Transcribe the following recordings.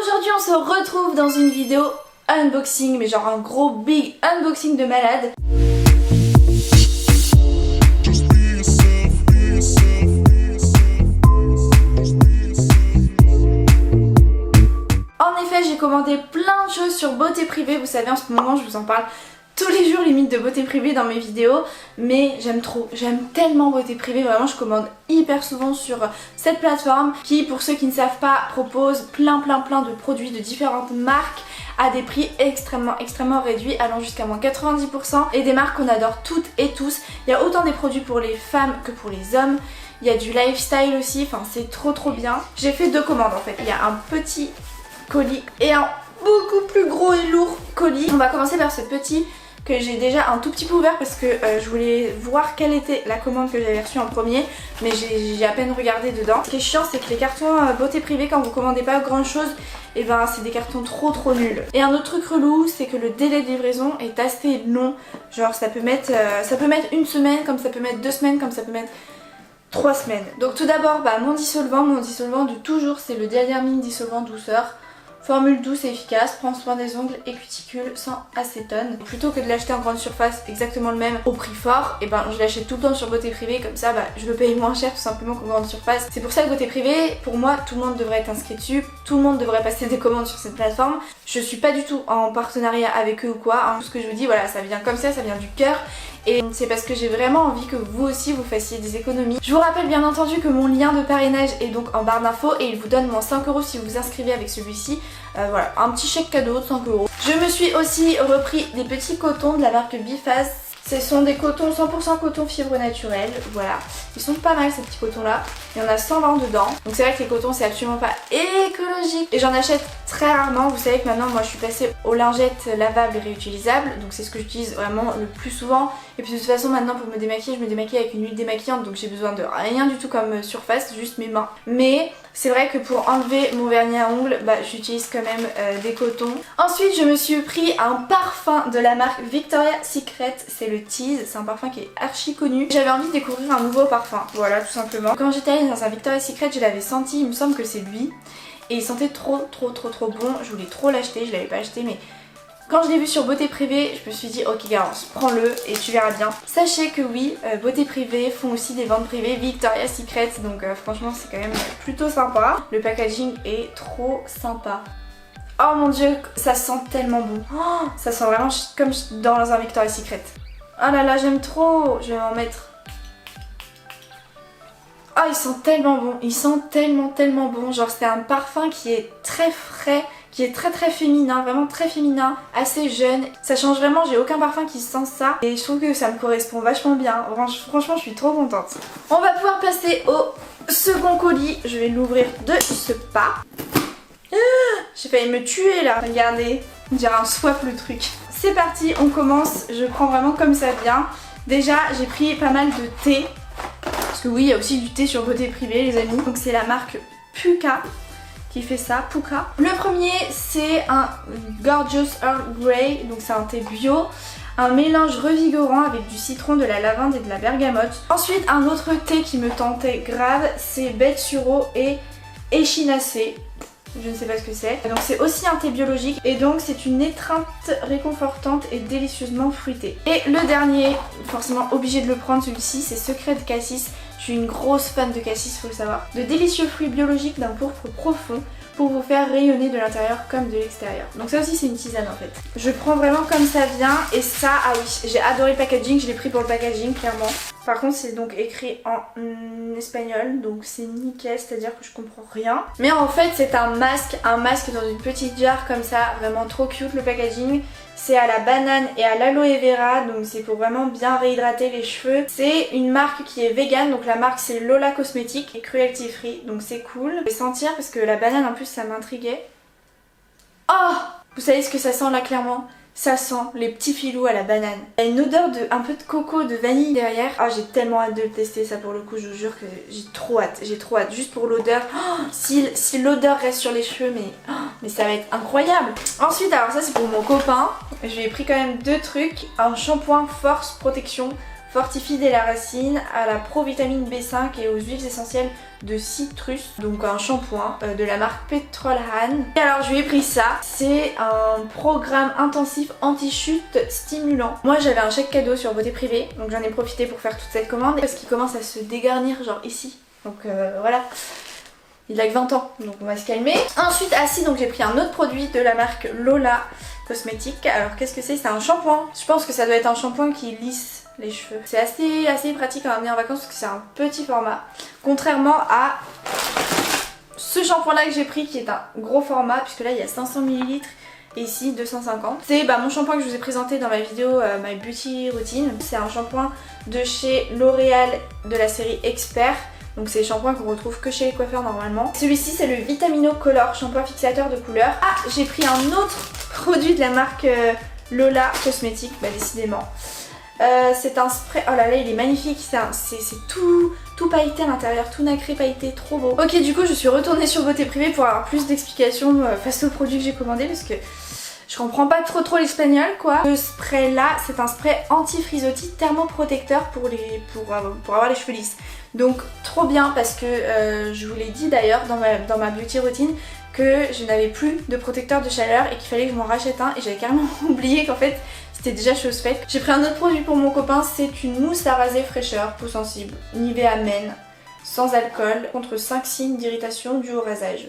Aujourd'hui on se retrouve dans une vidéo unboxing, mais genre un gros big unboxing de malade. En effet, j'ai commandé plein de choses sur Beauté Privée. Vous savez, en ce moment je vous en parle tous les jours limite de Beauté Privée dans mes vidéos, mais j'aime tellement Beauté Privée, vraiment je commande hyper souvent sur cette plateforme qui, pour ceux qui ne savent pas, propose plein de produits de différentes marques à des prix extrêmement réduits, allant jusqu'à moins 90%, et des marques qu'on adore toutes et tous. Il y a autant des produits pour les femmes que pour les hommes. Il y a du lifestyle aussi, enfin c'est trop bien. J'ai fait deux commandes en fait, il y a un petit colis et un beaucoup plus gros et lourd colis. On va commencer par ce petit que j'ai déjà un tout petit peu ouvert parce que je voulais voir quelle était la commande que j'avais reçue en premier, mais j'ai à peine regardé dedans. Ce qui est chiant, c'est que les cartons Beauté Privée, quand vous commandez pas grand chose, et ben c'est des cartons trop nuls. Et un autre truc relou, c'est que le délai de livraison est assez long. Genre ça peut mettre une semaine, comme ça peut mettre 2 semaines, comme ça peut mettre 3 semaines. Donc tout d'abord, mon dissolvant de toujours, c'est le Diadermine dissolvant douceur. Formule douce et efficace, prend soin des ongles et cuticules sans acétone. Plutôt que de l'acheter en grande surface exactement le même au prix fort, et ben je l'achète tout le temps sur Beauté Privée, comme ça je le paye moins cher tout simplement qu'en grande surface. C'est pour ça que Beauté Privée, pour moi, tout le monde devrait être inscrit dessus, tout le monde devrait passer des commandes sur cette plateforme. Je suis pas du tout en partenariat avec eux ou quoi, hein. Tout ce que je vous dis, voilà, ça vient comme ça vient du cœur. Et c'est parce que j'ai vraiment envie que vous aussi vous fassiez des économies. Je vous rappelle bien entendu que mon lien de parrainage est donc en barre d'infos et il vous donne moins 5 € si vous vous inscrivez avec celui-ci. Voilà, un petit chèque cadeau de 5 €. Je me suis aussi repris des petits cotons de la marque Biphase. Ce sont des cotons 100% coton fibre naturelle, voilà. Ils sont pas mal ces petits cotons là. Il y en a 120 dedans. Donc c'est vrai que les cotons c'est absolument pas écologique. Et j'en achète très rarement. Vous savez que maintenant moi je suis passée aux lingettes lavables et réutilisables. Donc c'est ce que j'utilise vraiment le plus souvent. Et puis de toute façon maintenant pour me démaquiller, je me démaquille avec une huile démaquillante. Donc j'ai besoin de rien du tout comme surface, juste mes mains. Mais c'est vrai que pour enlever mon vernis à ongles, j'utilise quand même des cotons. Ensuite je me suis pris un parfum de la marque Victoria's Secret. C'est le Tease, c'est un parfum qui est archi connu. J'avais envie de découvrir un nouveau parfum, voilà tout simplement. Quand j'étais allée dans un Victoria's Secret, je l'avais senti, il me semble que c'est lui. Et il sentait trop bon, je voulais trop l'acheter, je l'avais pas acheté mais... Quand je l'ai vu sur Beauté Privée, je me suis dit ok Garance, prends-le et tu verras bien. Sachez que oui, Beauté Privée font aussi des ventes privées Victoria's Secret, donc franchement c'est quand même plutôt sympa. Le packaging est trop sympa. Oh mon dieu, ça sent tellement bon. Oh, ça sent vraiment comme dans un Victoria's Secret. Oh là là, j'aime trop, je vais en mettre. Oh, il sent tellement bon, il sent tellement bon. Genre c'est un parfum qui est très frais, qui est très féminin, vraiment très féminin, assez jeune. Ça change vraiment, j'ai aucun parfum qui sent ça. Et je trouve que ça me correspond vachement bien. Franchement, je suis trop contente. On va pouvoir passer au second colis. Je vais l'ouvrir de ce pas. J'ai failli me tuer là, regardez. On dirait un swap le truc. C'est parti, on commence. Je prends vraiment comme ça vient. Déjà, j'ai pris pas mal de thé. Parce que oui, il y a aussi du thé sur Beauté Privée les amis. Donc c'est la marque Puka qui fait ça, Puka. Le premier c'est un Gorgeous Earl Grey, donc c'est un thé bio. Un mélange revigorant avec du citron, de la lavande et de la bergamote. Ensuite un autre thé qui me tentait grave, c'est Betsuro et Echinacea. Je ne sais pas ce que c'est. Donc c'est aussi un thé biologique et donc c'est une étreinte réconfortante et délicieusement fruitée. Et le dernier, forcément obligé de le prendre celui-ci, c'est Secret de Cassis. Je suis une grosse fan de cassis, faut le savoir. De délicieux fruits biologiques d'un pourpre profond pour vous faire rayonner de l'intérieur comme de l'extérieur. Donc ça aussi c'est une tisane en fait. Je prends vraiment comme ça vient et ça, ah oui, j'ai adoré le packaging, je l'ai pris pour le packaging clairement. Par contre c'est donc écrit en espagnol, donc c'est nickel, c'est-à-dire que je comprends rien. Mais en fait c'est un masque dans une petite jarre comme ça, vraiment trop cute le packaging. C'est à la banane et à l'aloe vera, donc c'est pour vraiment bien réhydrater les cheveux. C'est une marque qui est vegan, donc la marque c'est Lola Cosmetics et cruelty free, donc c'est cool. Je vais sentir parce que la banane en plus ça m'intriguait. Oh, vous savez ce que ça sent là clairement? Ça sent les petits filous à la banane. Il y a une odeur de un peu de coco, de vanille derrière. Ah, j'ai tellement hâte de le tester ça pour le coup, je vous jure que j'ai trop hâte, juste pour l'odeur. Oh, si l'odeur reste sur les cheveux, mais ça va être incroyable. Ensuite, alors ça c'est pour mon copain. Je lui ai pris quand même 2 trucs. Un shampoing Force Protection fortifie dès la racine à la provitamine B5 et aux huiles essentielles de citrus, donc un shampoing de la marque Petrol Han. Et alors je lui ai pris ça, c'est un programme intensif anti-chute stimulant. Moi j'avais un chèque cadeau sur Beauté Privée, donc j'en ai profité pour faire toute cette commande parce qu'il commence à se dégarnir genre ici, donc voilà. Il a que 20 ans, donc on va se calmer. Ensuite, donc j'ai pris un autre produit de la marque Lola Cosmétique. Alors qu'est-ce que c'est? C'est un shampoing. Je pense que ça doit être un shampoing qui lisse les cheveux. C'est assez pratique à amener en vacances parce que c'est un petit format. Contrairement à ce shampoing là que j'ai pris qui est un gros format, puisque là il y a 500 ml et ici 250. C'est mon shampoing que je vous ai présenté dans ma vidéo My Beauty Routine. C'est un shampoing de chez L'Oréal de la série Expert. Donc c'est les shampoings qu'on retrouve que chez les coiffeurs normalement. Celui-ci c'est le Vitamino Color, shampoing fixateur de couleur. Ah, j'ai pris un autre produit de la marque Lola Cosmétique, décidément. C'est un spray, oh là là il est magnifique, c'est tout pailleté à l'intérieur, tout nacré pailleté, trop beau. Ok, du coup je suis retournée sur Beauté Privée pour avoir plus d'explications face au produit que j'ai commandé parce que je comprends pas trop l'espagnol quoi. Ce spray là, c'est un spray anti-frisottis thermoprotecteur pour avoir les cheveux lisses. Donc trop bien parce que je vous l'ai dit d'ailleurs dans ma beauty routine que je n'avais plus de protecteur de chaleur et qu'il fallait que je m'en rachète un et j'avais carrément oublié qu'en fait c'était déjà chose faite. J'ai pris un autre produit pour mon copain, c'est une mousse à raser fraîcheur, peau sensible, Nivea Men, sans alcool, contre 5 signes d'irritation dus au rasage.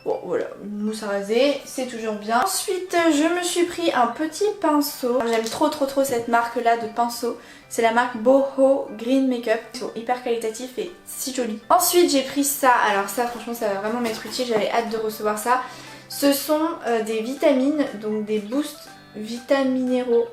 Bon voilà, une mousse à raser, c'est toujours bien. Ensuite, je me suis pris un petit pinceau. J'aime trop cette marque là de pinceau. C'est la marque Boho Green Makeup. Ils sont hyper qualitatifs et si jolis. Ensuite, j'ai pris ça. Alors ça, franchement, ça va vraiment m'être utile. J'avais hâte de recevoir ça. Ce sont des vitamines, donc des boosts vitaminéraux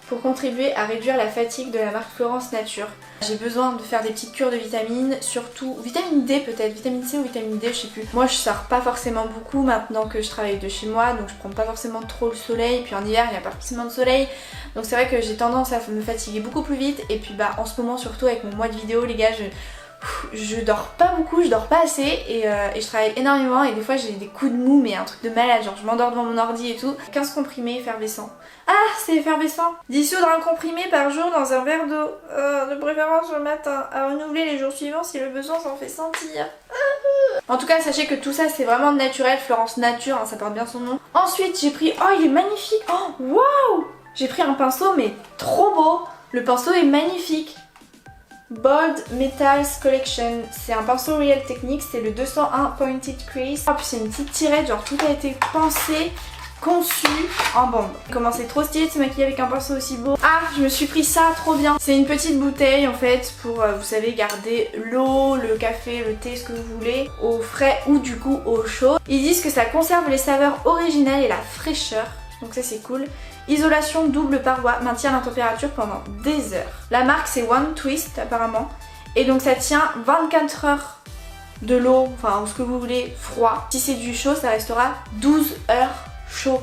pour contribuer à réduire la fatigue de la marque Florence Nature. J'ai besoin de faire des petites cures de vitamines, surtout vitamine D peut-être, vitamine C ou vitamine D, je sais plus. Moi je sors pas forcément beaucoup maintenant que je travaille de chez moi, donc je prends pas forcément trop le soleil, puis en hiver il n'y a pas forcément de soleil, donc c'est vrai que j'ai tendance à me fatiguer beaucoup plus vite, et puis en ce moment surtout avec mon mois de vidéo les gars, je dors pas beaucoup, je dors pas assez et je travaille énormément et des fois j'ai des coups de mou mais un truc de malade, genre je m'endors devant mon ordi et tout. 15 comprimés effervescents. Ah c'est effervescent. Dissoudre un comprimé par jour dans un verre d'eau, de préférence le matin, à renouveler les jours suivants si le besoin s'en fait sentir. En tout cas sachez que tout ça c'est vraiment naturel, Florence Nature, hein, ça porte bien son nom. Ensuite j'ai pris, oh il est magnifique, oh waouh, j'ai pris un pinceau mais trop beau, le pinceau est magnifique. Bold Metals Collection, c'est un pinceau Real Techniques, c'est le 201 Pointed Crease. Oh, puis c'est une petite tirette, genre tout a été pensé, conçu en bombe. Comment c'est trop stylé de se maquiller avec un pinceau aussi beau. Ah, je me suis pris ça, trop bien. C'est une petite bouteille en fait pour, vous savez, garder l'eau, le café, le thé, ce que vous voulez, au frais ou du coup au chaud. Ils disent que ça conserve les saveurs originales et la fraîcheur, donc ça c'est cool. Isolation double paroi, maintient la température pendant des heures. La marque c'est One Twist apparemment. Et donc ça tient 24 heures de l'eau, enfin ou ce que vous voulez, froid. Si c'est du chaud ça restera 12 heures chaud.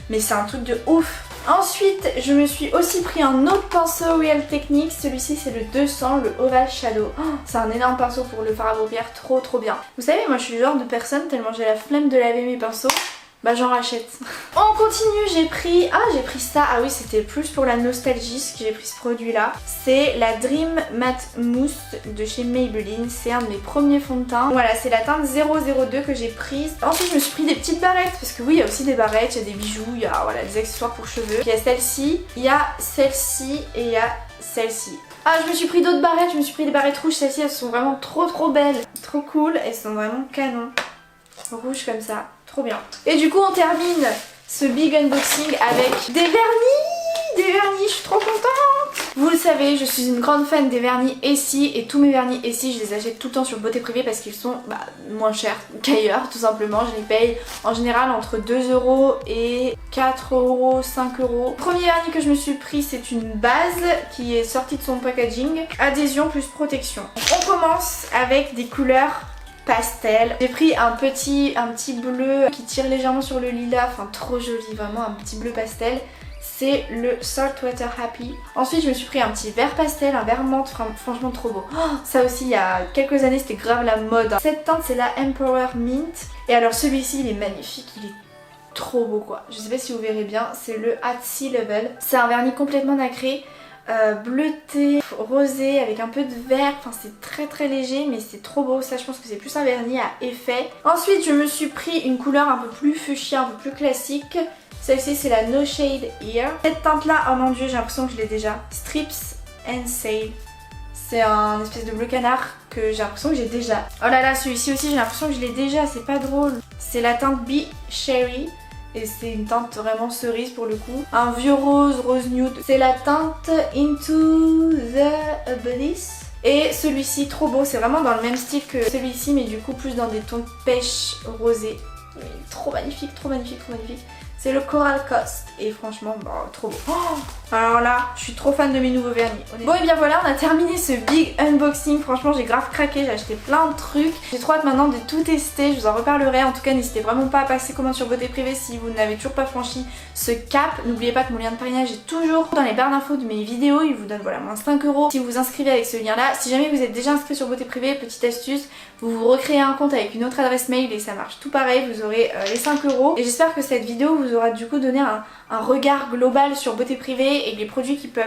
Mais c'est un truc de ouf. Ensuite je me suis aussi pris un autre pinceau Real Techniques. Celui-ci c'est le 200, le Oval Shadow. Oh, c'est un énorme pinceau pour le fard à paupières, trop bien. Vous savez moi je suis le genre de personne, tellement j'ai la flemme de laver mes pinceaux, j'en rachète. On continue, j'ai pris ça, ah oui c'était plus pour la nostalgie que j'ai pris ce produit là. C'est la Dream Matte Mousse de chez Maybelline, c'est un de mes premiers fonds de teint. Voilà, c'est la teinte 002 que j'ai prise. Ensuite je me suis pris des petites barrettes, parce que oui il y a aussi des barrettes, il y a des bijoux, il y a voilà, des accessoires pour cheveux. Il y a celle-ci, il y a celle-ci et il y a celle-ci. Ah je me suis pris d'autres barrettes, je me suis pris des barrettes rouges, celles-ci elles sont vraiment trop belles, trop cool, elles sont vraiment canon. Rouge comme ça, trop bien. Et du coup on termine ce big unboxing avec des vernis, je suis trop contente. Vous le savez, je suis une grande fan des vernis Essie et tous mes vernis Essie je les achète tout le temps sur Beauté Privée parce qu'ils sont moins chers qu'ailleurs tout simplement. Je les paye en général entre 2 € et 4 €, 5 €. Le premier vernis que je me suis pris c'est une base qui est sortie de son packaging, adhésion plus protection. On commence avec des couleurs pastel. J'ai pris un petit bleu qui tire légèrement sur le lilas, enfin trop joli, vraiment un petit bleu pastel. C'est le Saltwater Happy. Ensuite je me suis pris un petit vert pastel, un vert menthe, franchement trop beau. Oh, ça aussi il y a quelques années c'était grave la mode. Cette teinte c'est la Emperor Mint. Et alors celui-ci il est magnifique, il est trop beau quoi. Je sais pas si vous verrez bien, c'est le At Sea Level. C'est un vernis complètement nacré. bleuté, rosé avec un peu de vert. Enfin c'est très léger mais c'est trop beau. Ça je pense que c'est plus un vernis à effet. Ensuite je me suis pris une couleur un peu plus fuchsia, un peu plus classique. Celle-ci c'est la No Shade Here. Cette teinte là, oh mon dieu, j'ai l'impression que je l'ai déjà. Strips and Sail. C'est un espèce de bleu canard que j'ai l'impression que j'ai déjà. Oh là là, celui-ci aussi j'ai l'impression que je l'ai déjà, c'est pas drôle. C'est la teinte Be Cherry. Et c'est une teinte vraiment cerise pour le coup. Un vieux rose, rose nude. C'est la teinte Into the Abyss. Et celui-ci, trop beau, c'est vraiment dans le même style que celui-ci, mais du coup plus dans des tons pêche rosé. Trop magnifique, trop magnifique, trop magnifique. C'est le Coral Coast et franchement, bon, trop beau. Oh, alors là, je suis trop fan de mes nouveaux vernis. Bon et bien voilà, on a terminé ce big unboxing. Franchement, j'ai grave craqué, j'ai acheté plein de trucs. J'ai trop hâte maintenant de tout tester, je vous en reparlerai. En tout cas, n'hésitez vraiment pas à passer commande sur Beauté Privée si vous n'avez toujours pas franchi ce cap. N'oubliez pas que mon lien de parrainage est toujours dans les barres d'infos de mes vidéos. Il vous donne voilà, moins 5 € si vous vous inscrivez avec ce lien là. Si jamais vous êtes déjà inscrit sur Beauté Privée, petite astuce, vous vous recréez un compte avec une autre adresse mail et ça marche tout pareil, vous aurez les 5 €. Et j'espère que cette vidéo vous aura du coup donné un regard global sur Beauté Privée et les produits qui peuvent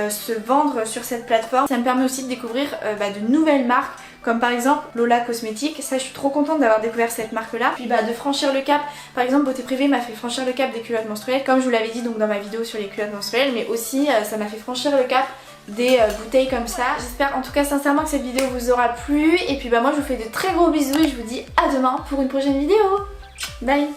se vendre sur cette plateforme. Ça me permet aussi de découvrir de nouvelles marques comme par exemple Lola Cosmétiques. Ça je suis trop contente d'avoir découvert cette marque là. Puis de franchir le cap, par exemple Beauté Privée m'a fait franchir le cap des culottes menstruelles comme je vous l'avais dit donc dans ma vidéo sur les culottes menstruelles, mais aussi ça m'a fait franchir le cap des bouteilles comme ça. J'espère en tout cas sincèrement que cette vidéo vous aura plu et puis moi je vous fais de très gros bisous et je vous dis à demain pour une prochaine vidéo. Bye.